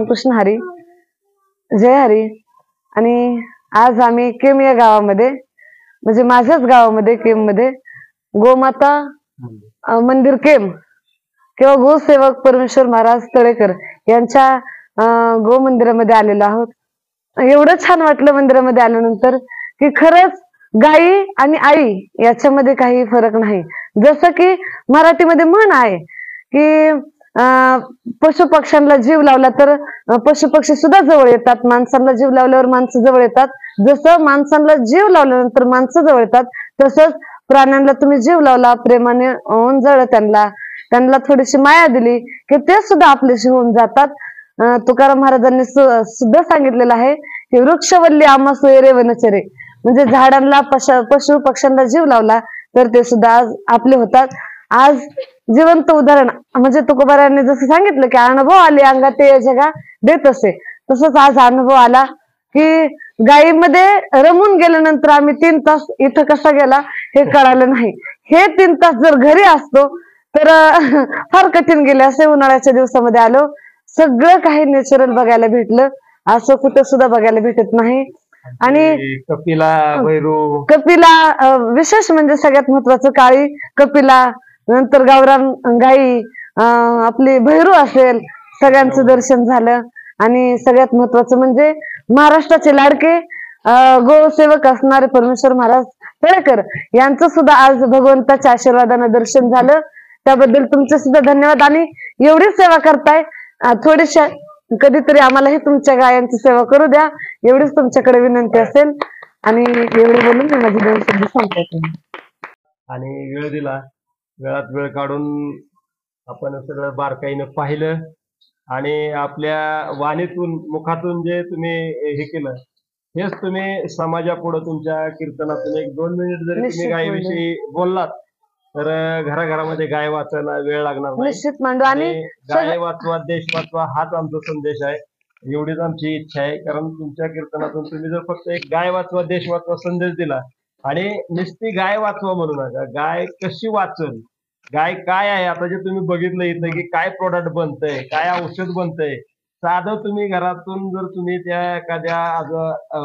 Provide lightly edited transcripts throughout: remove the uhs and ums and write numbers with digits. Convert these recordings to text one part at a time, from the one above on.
कृष्ण हरी, जय हरी. आणि आज आम्ही केम या गावामध्ये, म्हणजे माझ्याच गावामध्ये केम मध्ये गोमाता मंदिर केम किंवा गोसेवक परमेश्वर महाराज तळेकर यांच्या गो मंदिरामध्ये आलेलो आहोत. एवढं छान वाटलं मंदिरामध्ये आल्यानंतर की खरंच गाई आणि आई याच्यामध्ये काही फरक नाही. जसं की मराठीमध्ये म्हण आहे की पशु पक्ष्यांना जीव लावला तर पशु पक्षी सुद्धा जवळ येतात, माणसांना जीव लावल्यावर माणसं जवळ येतात. जसं माणसांना जीव लावल्यानंतर माणसं जवळ येतात, तसंच प्राण्यांना तुम्ही जीव लावला, प्रेमाने ओंजळलं, त्यांना थोडीशी माया दिली की ते सुद्धा आपल्याशी होऊन जातात. तुकाराम महाराजांनी सुद्धा सांगितलेलं आहे की वृक्षवल्ली आम्हा सोयरे वनचरे, म्हणजे झाडांना पशु पक्ष्यांना जीव लावला तर ते सुद्धा आज आपले होतात. आज जिवंत उदाहरण म्हणजे तुकोबारायांनी जसं सांगितलं की अनुभव आले अंगात ते जगा देत असे, तसंच आज अनुभव आला की गायीमध्ये रमून गेल्यानंतर आम्ही 3 तास इथं कसा गेला हे कळालं नाही. हे 3 तास जर घरी असतो तर फार कठीण गेले असे. उन्हाळ्याच्या दिवसामध्ये आलो, सगळं काही नॅचरल बघायला भेटलं, असं कुठं सुद्धा बघायला भेटत नाही. आणि कपिला विशेष म्हणजे सगळ्यात महत्वाचं काळी कपिला, नंतर गावरान गाई, आपली भैरू असेल, सगळ्यांचं दर्शन झालं. आणि सगळ्यात महत्वाचं म्हणजे महाराष्ट्राचे लाडके गोसेवक असणारे परमेश्वर महाराज तळेकर यांचं सुद्धा आज भगवंताच्या आशीर्वादानं दर्शन झालं. त्याबद्दल तुमचे सुद्धा धन्यवाद. आणि एवढी सेवा करताय, थोडीशा कधीतरी आम्हालाही तुमच्या गायांची सेवा करू द्या, एवढीच तुमच्याकडे विनंती असेल. आणि एवढे बोलून मी माझी 2 शब्द सांगतो. आणि वेळ दिला, वेळात वेळ काढून आपण सगळं बारकाईनं पाहिलं आणि आपल्या वाणीतून मुखातून जे तुम्ही हे केलं हेच तुम्ही समाजापुढे तुमच्या कीर्तनातून 1-2 मिनिट जरी तुम्ही गायीविषयी बोललात तर घराघरामध्ये गाय वाचायला वेळ लागणार नाही. निश्चित मांडू. आणि गाय वाचवा देश वाचवा हाच आमचा संदेश आहे, एवढीच आमची इच्छा आहे. कारण तुमच्या कीर्तनातून तुम्ही जर फक्त एक गाय वाचवा देश वाचवा संदेश दिला आणि नुसती गाय वाचवा म्हणू नका, गाय कशी वाचल, गाय काय आहे, आता जे तुम्ही बघितलं इथं की काय प्रोडक्ट बनतंय, काय औषध बनतंय. साधं तुम्ही घरातून जर तुम्ही त्या एखाद्या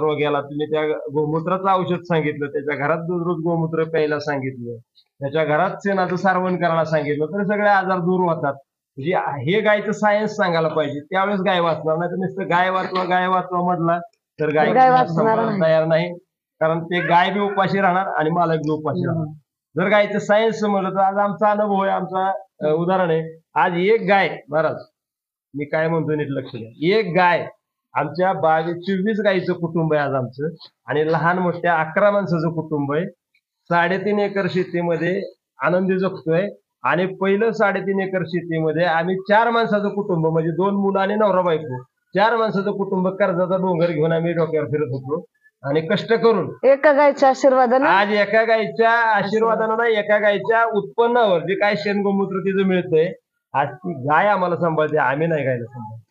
रोग्याला तुम्ही त्या गोमूत्राचं औषध सांगितलं, त्याच्या घरात रोज गोमूत्र प्यायला सांगितलं, त्याच्या घरात शेणाचं सारवण करायला सांगितलं तर सगळे आजार दूर होतात. म्हणजे हे गायचं सायन्स सांगायला पाहिजे, त्यावेळेस गाय वाचणार. नाही तर नुसतं गाय वाचवा म्हटला तर गाय तयार नाही. कारण ते गाय बी उपाशी राहणार आणि मालक बी उपाशी राहणार. जर गायचं सायन्स समजलं तर आज आमचा अनुभव आहे, आमचा उदाहरण आहे. आज एक गाय, महाराज मी काय म्हणतो नीट लक्ष द्या, एक गाय आमच्या 22-24 गायीचं कुटुंब आहे आज आमचं. आणि लहान मोठ्या 11 माणसाचं कुटुंब आहे. 3.5 एकर शेतीमध्ये आनंदी जगतोय. आणि पहिलं 3.5 एकर शेतीमध्ये आम्ही 4 माणसाचं कुटुंब, म्हणजे 2 मुलं आणि नवरा बायको, 4 माणसाचं कुटुंब कर्जाचा डोंगर घेऊन आम्ही डोक्यावर फिरत होतो. आणि कष्ट करून एका गायच्या आशीर्वादानं, आज एका गायच्या आशीर्वादानं नाही, एका गायच्या उत्पन्नावर जे काय शेण गोमूत्र तिचं मिळतंय, आज ती गाय आम्हाला सांभाळते, आम्ही नाही गायला सांभाळतो.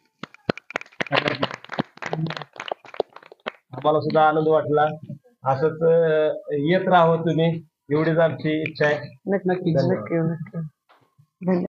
आम्हाला सुद्धा आनंद वाटला. असंच येत राहावं तुम्ही, एवढीच आमची इच्छा आहे. नक्की.